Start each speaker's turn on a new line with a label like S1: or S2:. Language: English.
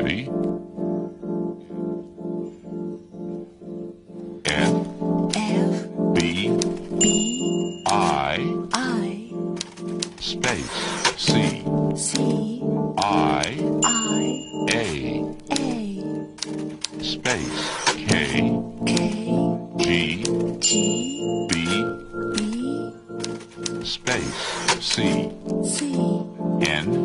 S1: Ready? F B I space C I A space K G B space C N